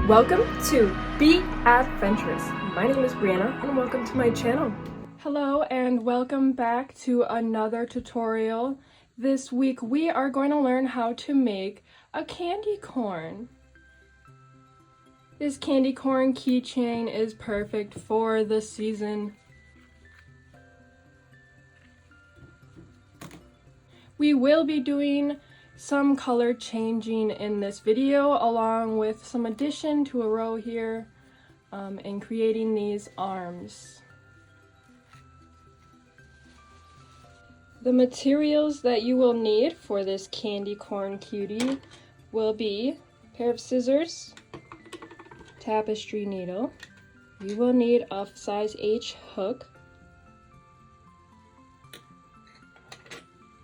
Welcome to Be Adventurous. My name is Brianna and welcome to my channel. Hello and welcome back to another tutorial. This week we are going to learn how to make a candy corn. This candy corn keychain is perfect for the season. We will be doing some color changing in this video, along with some addition to a row here, and creating these arms. The materials that you will need for this candy corn cutie will be a pair of scissors, tapestry needle. You will need a size H hook.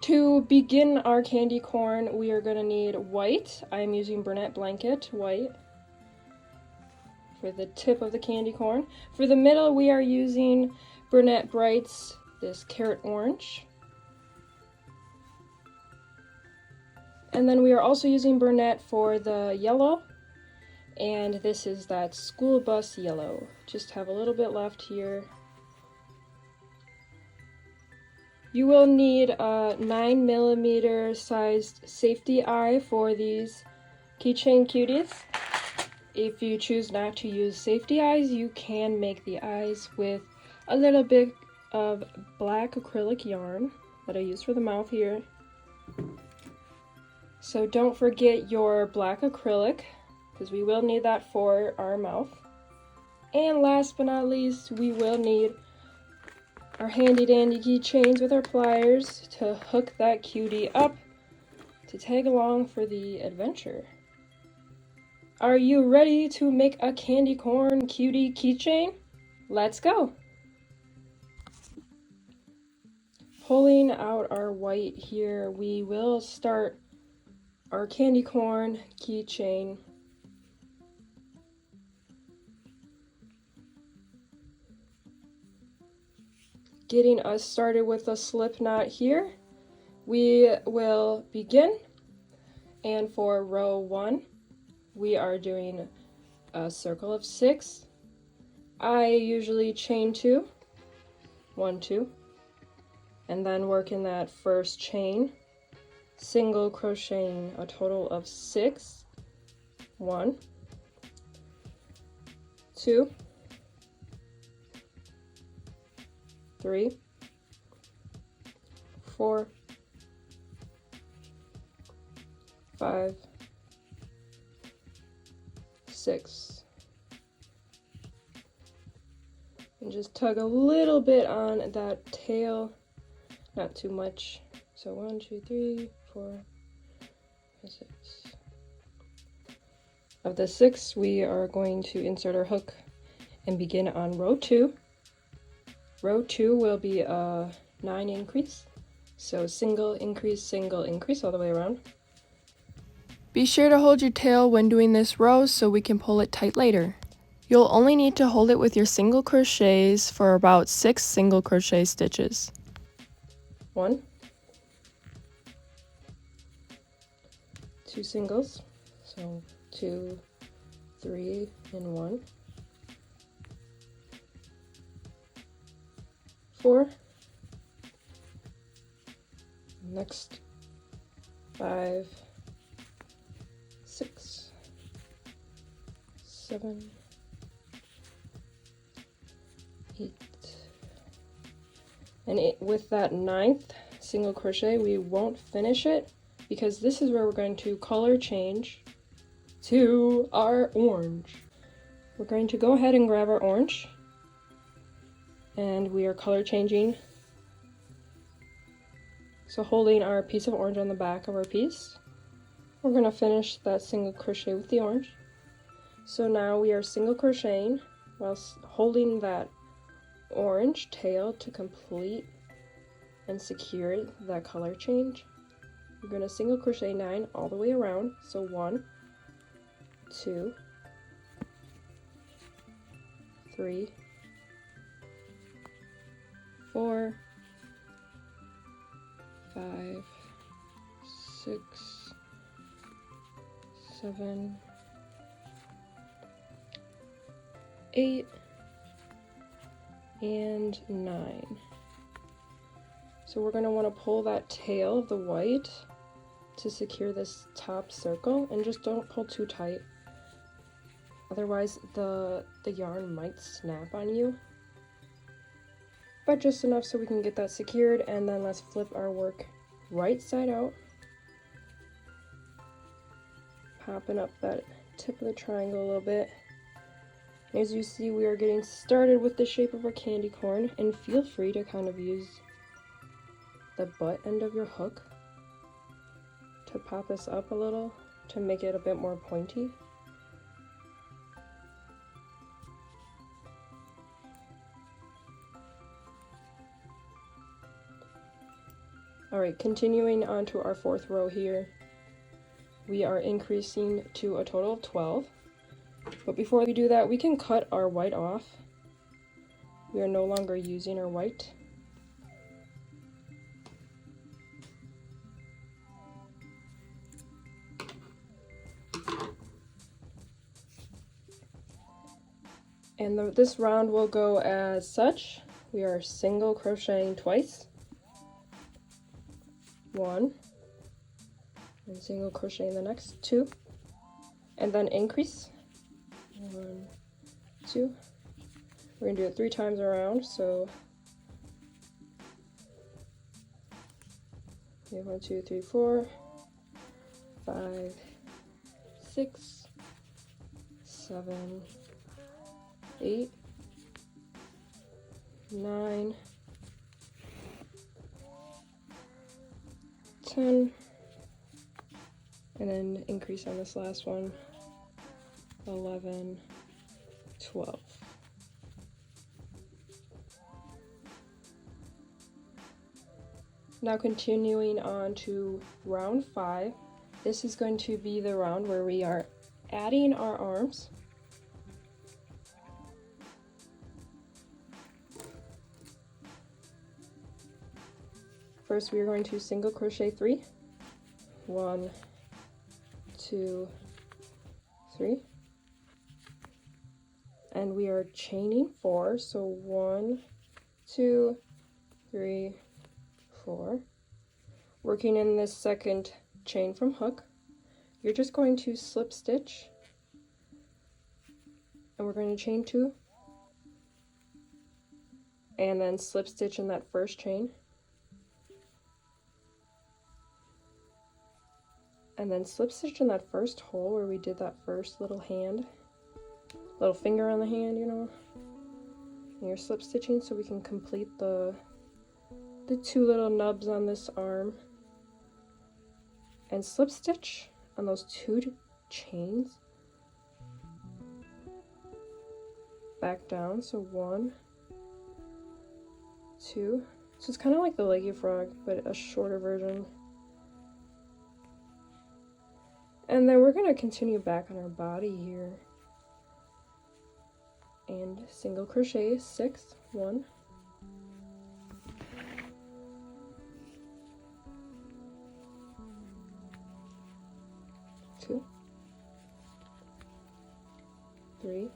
To begin our candy corn, we are going to need white. I'm using Bernat Blanket white for the tip of the candy corn. For the middle, we are using Bernat Brights, this carrot orange. And then we are also using Bernat for the yellow. And this is that school bus yellow. Just have a little bit left here. You will need a 9mm sized safety eye for these keychain cuties. If you choose not to use safety eyes, you can make the eyes with a little bit of black acrylic yarn that I use for the mouth here. So don't forget your black acrylic, because we will need that for our mouth. And last but not least, we will need our handy dandy keychains with our pliers to hook that cutie up to tag along for the adventure. Are you ready to make a candy corn cutie keychain? Let's go! Pulling out our white here, we will start our candy corn keychain. Getting us started with a slip knot here. We will begin, and for row 1 we are doing a circle of 6. I usually chain 2, 1, 2, and then work in that first chain, single crocheting a total of 6, 1, 2, 3, 4, 5, 6, and just tug a little bit on that tail, not too much. So 1, 2, 3, 4, 5, 6. Of the 6, we are going to insert our hook and begin on row 2. Row 2 will be a 9 increase, so single increase all the way around. Be sure to hold your tail when doing this row so we can pull it tight later. You'll only need to hold it with your single crochets for about 6 single crochet stitches. 1, 2 singles, so 2, 3, and 1. 4, next 5, 6, 7, 8, and with that 9th single crochet we won't finish it, because this is where we're going to color change to our orange. We're going to go ahead and grab our orange, and we are color changing, so holding our piece of orange on the back of our piece. We're going to finish that single crochet with the orange. So now we are single crocheting whilst holding that orange tail to complete and secure that color change. We're going to single crochet 9 all the way around, so 1, 2, 3, 4, 5, 6, 7, 8, and 9. So we're going to want to pull that tail of the white to secure this top circle, and just don't pull too tight. Otherwise the yarn might snap on you. But just enough so we can get that secured, and then let's flip our work right side out. Popping up that tip of the triangle a little bit. As you see, we are getting started with the shape of our candy corn, and feel free to kind of use the butt end of your hook to pop this up a little to make it a bit more pointy. Alright, continuing on to our 4th row here, we are increasing to a total of 12. But before we do that, we can cut our white off. We are no longer using our white. And this round will go as such. We are single crocheting twice. 1, and single crocheting the next 2, and then increase. 1, 2. We're gonna do it 3 times around, so we have 1, 2, 3, 4, 5, 6, 7, 8, 9, 10, and then increase on this last one, 11, 12. Now continuing on to round 5, this is going to be the round where we are adding our arms. First, we are going to single crochet 3. 1, 2, 3. And we are chaining 4, so 1, 2, 3, 4. Working in this second chain from hook, you're just going to slip stitch, and we're going to chain 2, and then slip stitch in that first chain. And then slip stitch in that first hole where we did that first little hand, little finger on the hand, you know. And you're slip stitching so we can complete the 2 little nubs on this arm. And slip stitch on those 2 chains. Back down, so 1, 2. So it's kind of like the Leggy frog, but a shorter version. And then we're going to continue back on our body here. And single crochet 6, 1. 2, 3,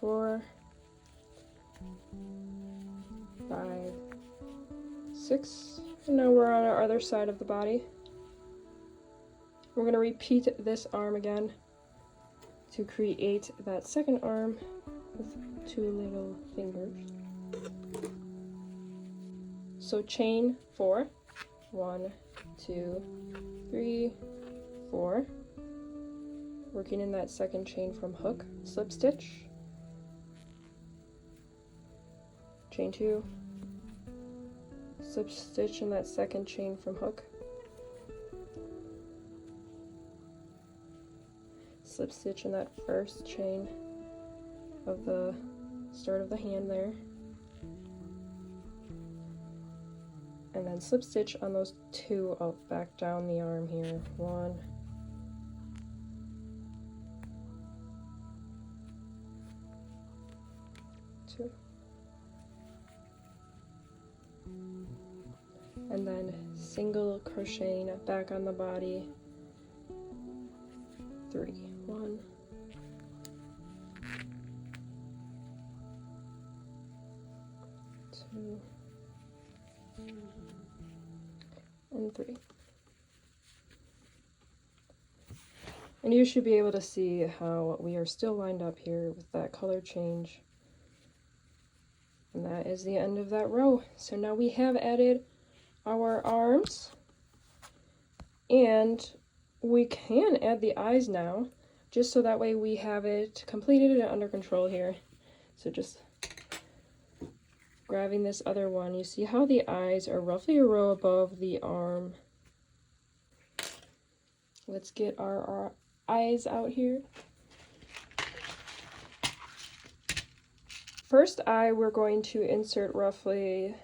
4, 5, 6. And now we're on our other side of the body. We're going to repeat this arm again to create that second arm with 2 little fingers. So chain 4, 1, 2, 3, 4. Working in that second chain from hook, slip stitch, chain 2, slip stitch in that second chain from hook, slip stitch in that first chain of the start of the hand there, and then slip stitch on those 2 up back down the arm here. 1, 2, and then single crocheting back on the body. 3, 1, 2, and 3. And you should be able to see how we are still lined up here with that color change. And that is the end of that row. So now we have added our arms, and we can add the eyes now, just so that way we have it completed and under control here. So just grabbing this other one, you see how the eyes are roughly a row above the arm. Let's get our eyes out here. First eye we're going to insert roughly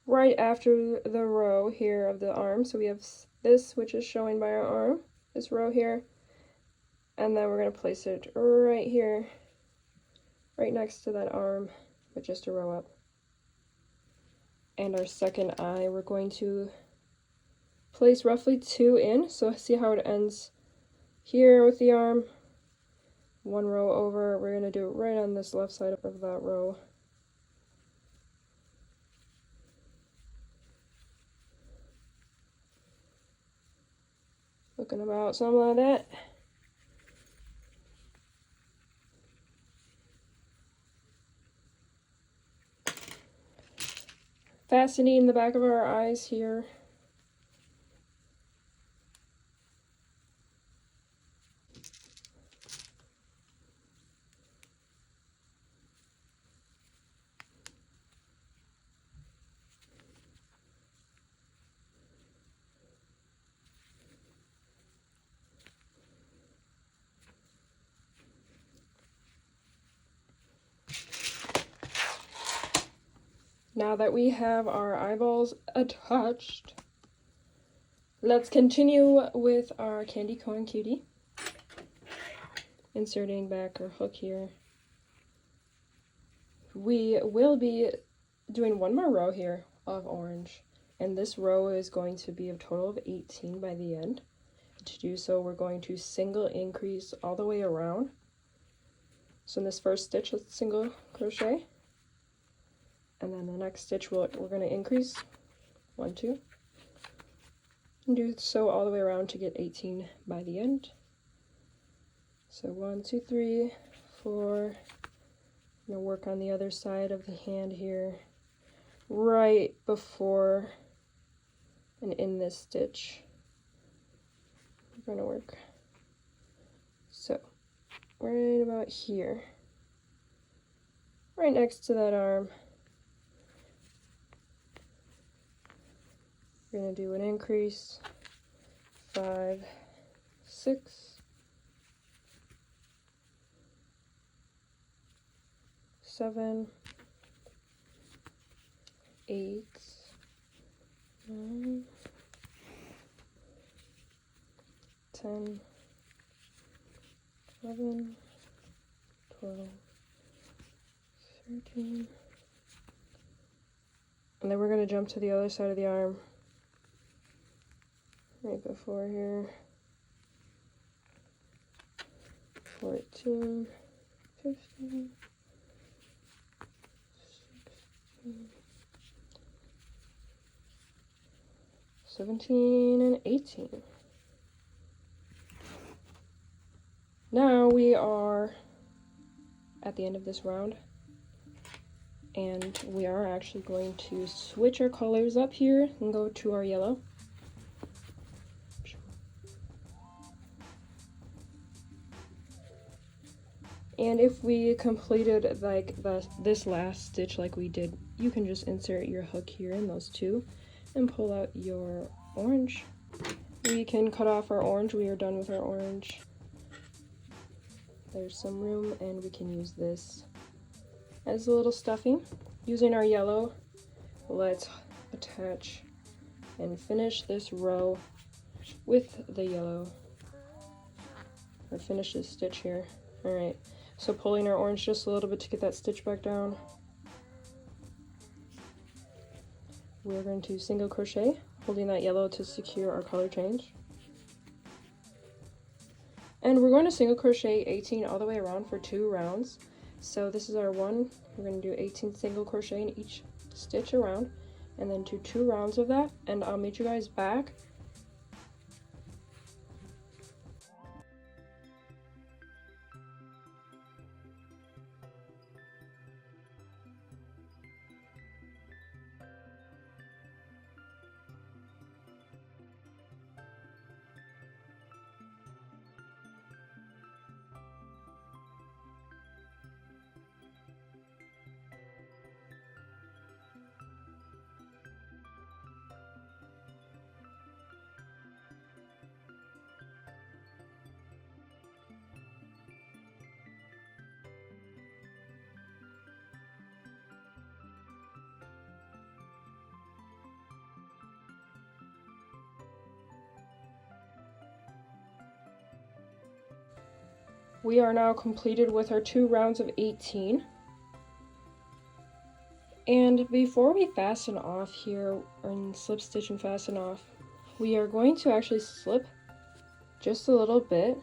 right after the row here of the arm. So we have this, which is showing by our arm, this row here, and then we're going to place it right here, right next to that arm, but just a row up. And our second eye we're going to place roughly 2 in, so see how it ends here with the arm. 1 row over, we're going to do it right on this left side of that row. Looking about something like that. Fastening the back of our eyes here. Now that we have our eyeballs attached, let's continue with our candy corn cutie. Inserting back our hook here. We will be doing 1 more row here of orange, and this row is going to be a total of 18 by the end. To do so, we're going to single increase all the way around. So in this first stitch, let's single crochet, and then the next stitch we're going to increase 1, 2, and do so all the way around to get 18 by the end. So 1, 2, 3, 4. I'm going to work on the other side of the hand here, right before and in this stitch. We're going to work so right about here, right next to that arm. We're going to do an increase, 5, 6, 7, 8, 9, 10, 11, 12, 13, and then we're going to jump to the other side of the arm, right before here, 14, 15, 16, 17, and 18. Now we are at the end of this round, and we are actually going to switch our colors up here and go to our yellow. And if we completed like this last stitch like we did, you can just insert your hook here in those 2 and pull out your orange. We can cut off our orange. We are done with our orange. There's some room, and we can use this as a little stuffing. Using our yellow, let's attach and finish this row with the yellow, or finish this stitch here. All right, so pulling our orange just a little bit to get that stitch back down. We're going to single crochet, holding that yellow to secure our color change. And we're going to single crochet 18 all the way around for 2 rounds. So this is our one. We're going to do 18 single crochet in each stitch around, and then do 2 rounds of that, and I'll meet you guys back. We are now completed with our 2 rounds of 18. And before we fasten off here, and slip stitch and fasten off, we are going to actually slip just a little bit,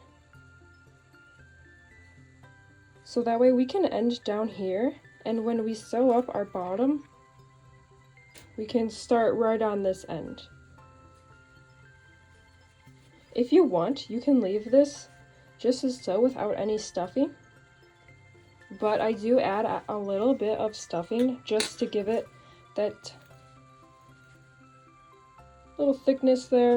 so that way we can end down here, and when we sew up our bottom, we can start right on this end. If you want, you can leave this just as so without any stuffing, but I do add a little bit of stuffing just to give it that little thickness there.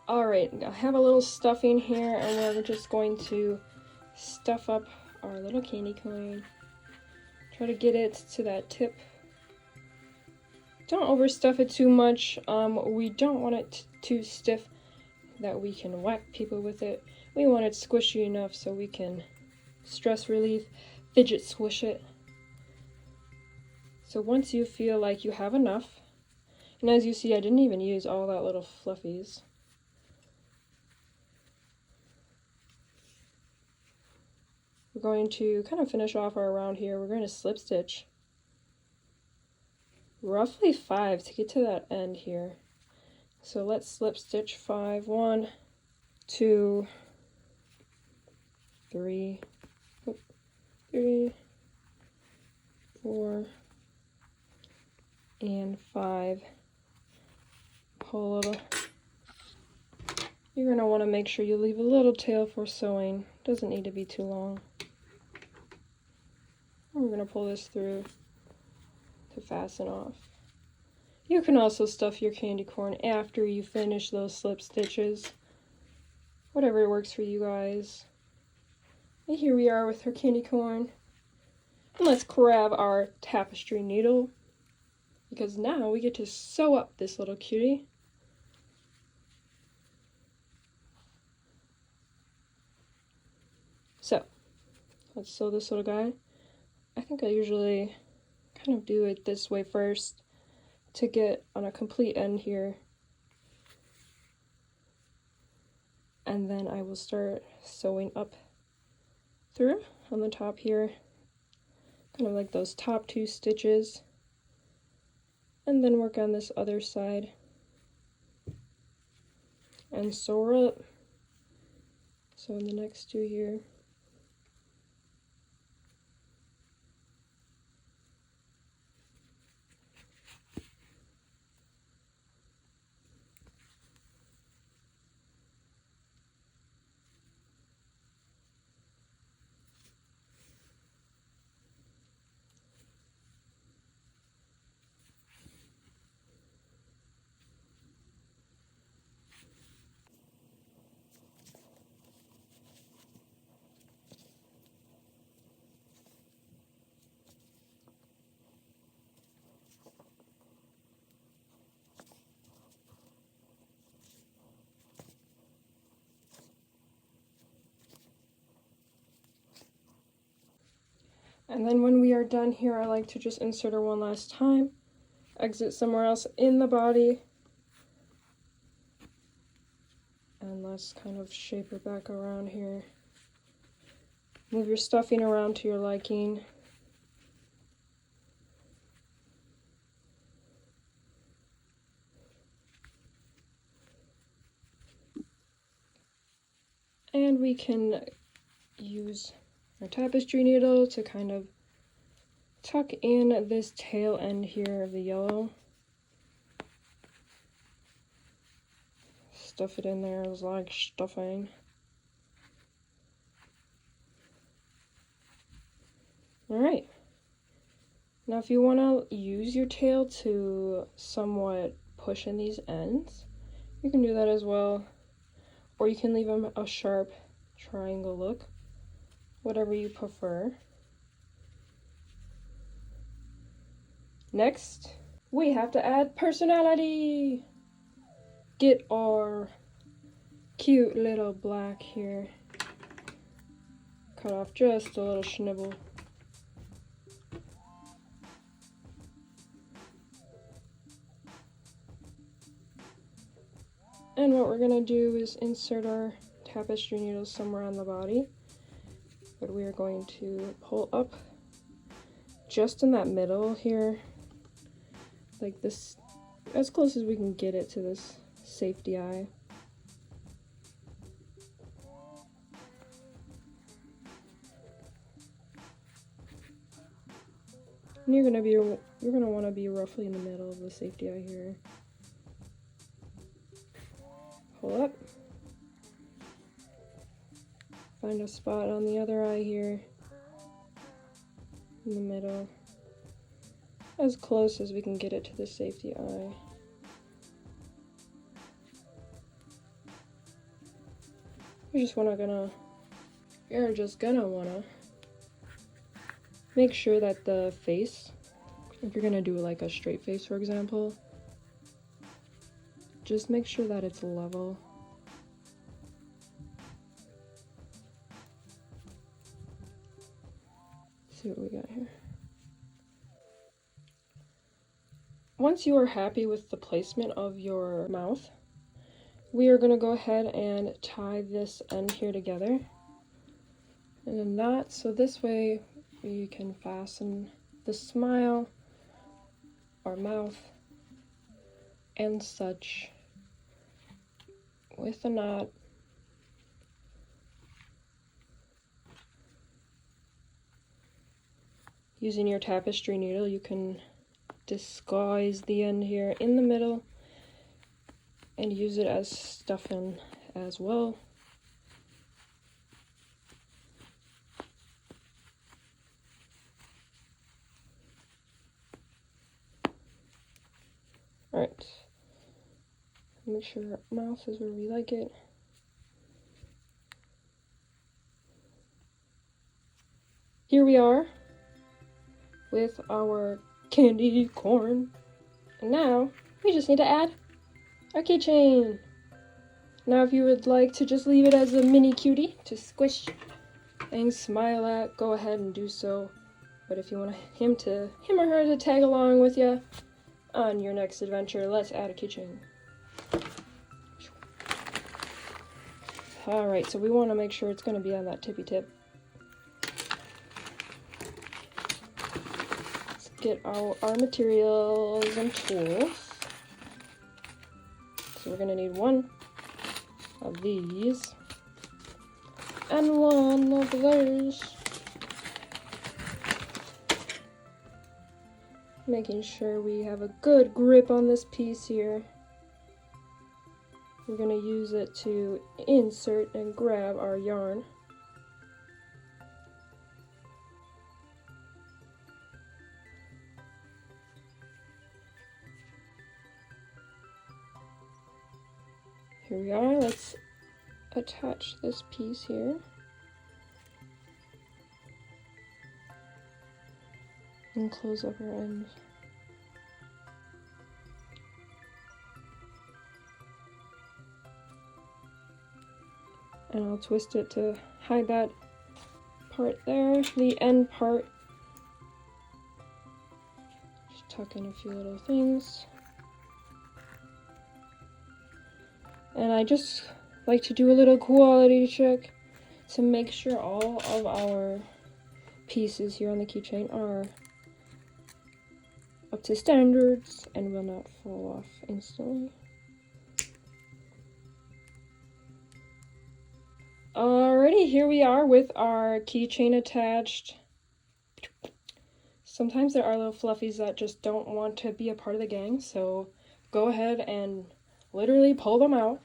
Alright, I have a little stuffing here, and we're just going to stuff up our little candy cane. Try to get it to that tip. Don't overstuff it too much. We don't want it too stiff that we can whack people with it. We want it squishy enough so we can stress relief, fidget squish it. So once you feel like you have enough, and as you see, I didn't even use all that little fluffies. We're going to kind of finish off our round here. We're going to slip stitch roughly 5 to get to that end here. So let's slip stitch 5, 1, 2, 3, 4, and 5. Pull a little. You're going to want to make sure you leave a little tail for sewing. Doesn't need to be too long. And we're going to pull this through to fasten off. You can also stuff your candy corn after you finish those slip stitches. Whatever works for you guys. And here we are with her candy corn. And let's grab our tapestry needle, because now we get to sew up this little cutie. So, let's sew this little guy. I think I usually kind of do it this way first to get on a complete end here. And then I will start sewing up through on the top here, kind of like those top 2 stitches, and then work on this other side and sew up. So in the next 2 here. And then when we are done here, I like to just insert her one last time, exit somewhere else in the body, and let's kind of shape her back around here. Move your stuffing around to your liking. And we can use our tapestry needle to kind of tuck in this tail end here of the yellow. Stuff it in there, it's like stuffing. Alright. Now if you want to use your tail to somewhat push in these ends, you can do that as well. Or you can leave them a sharp triangle look, whatever you prefer. Next, we have to add personality. Get our cute little black here. Cut off just a little schnibble. And what we're gonna do is insert our tapestry needles somewhere on the body. But we are going to pull up just in that middle here, like this, as close as we can get it to this safety eye. And you're gonna want to be roughly in the middle of the safety eye here. Pull up. Find a spot on the other eye here, in the middle, as close as we can get it to the safety eye. You're just gonna wanna make sure that the face, if you're gonna do like a straight face for example, just make sure that it's level. Let's see what we got here. Once you are happy with the placement of your mouth, we are going to go ahead and tie this end here together in a knot, so this way we can fasten the smile, our mouth, and such with a knot. Using your tapestry needle, you can disguise the end here in the middle and use it as stuffing as well. Alright, make sure our mouth is where we like it. Here we are with our candy corn. And now we just need to add our keychain. Now if you would like to just leave it as a mini cutie to squish and smile at, go ahead and do so. But if you want him or her to tag along with you on your next adventure, let's add a keychain. Alright, so we want to make sure it's going to be on that tippy tip. Let's get our materials and tools. So we're going to need one of these and one of those. Making sure we have a good grip on this piece here. We're going to use it to insert and grab our yarn. Here we are. Let's attach this piece here. And close up our ends. And I'll twist it to hide that part there, the end part. Just tuck in a few little things. And I just like to do a little quality check to make sure all of our pieces here on the keychain are up to standards and will not fall off instantly. Okay, here we are with our keychain attached. Sometimes there are little fluffies that just don't want to be a part of the gang, so go ahead and literally pull them out.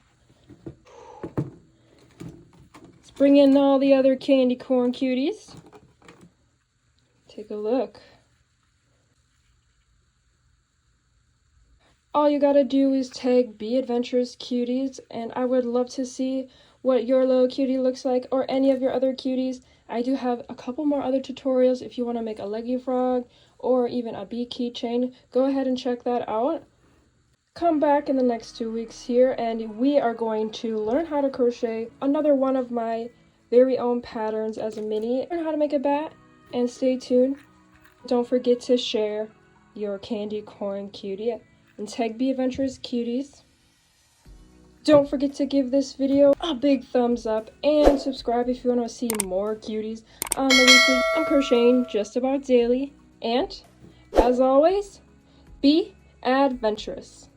Let's bring in all the other candy corn cuties. Take a look. All you gotta do is tag badventurouscuties, and I would love to see what your little cutie looks like, or any of your other cuties. I do have a couple more other tutorials if you want to make a leggy frog or even a bee keychain. Go ahead and check that out. Come back in the next 2 weeks here, and we are going to learn how to crochet another one of my very own patterns as a mini. Learn how to make a bat, and stay tuned. Don't forget to share your candy corn cutie and tag badventurouscuties. Don't forget to give this video a big thumbs up and subscribe if you want to see more cuties on the weekly. I'm crocheting just about daily, and as always, be adventurous.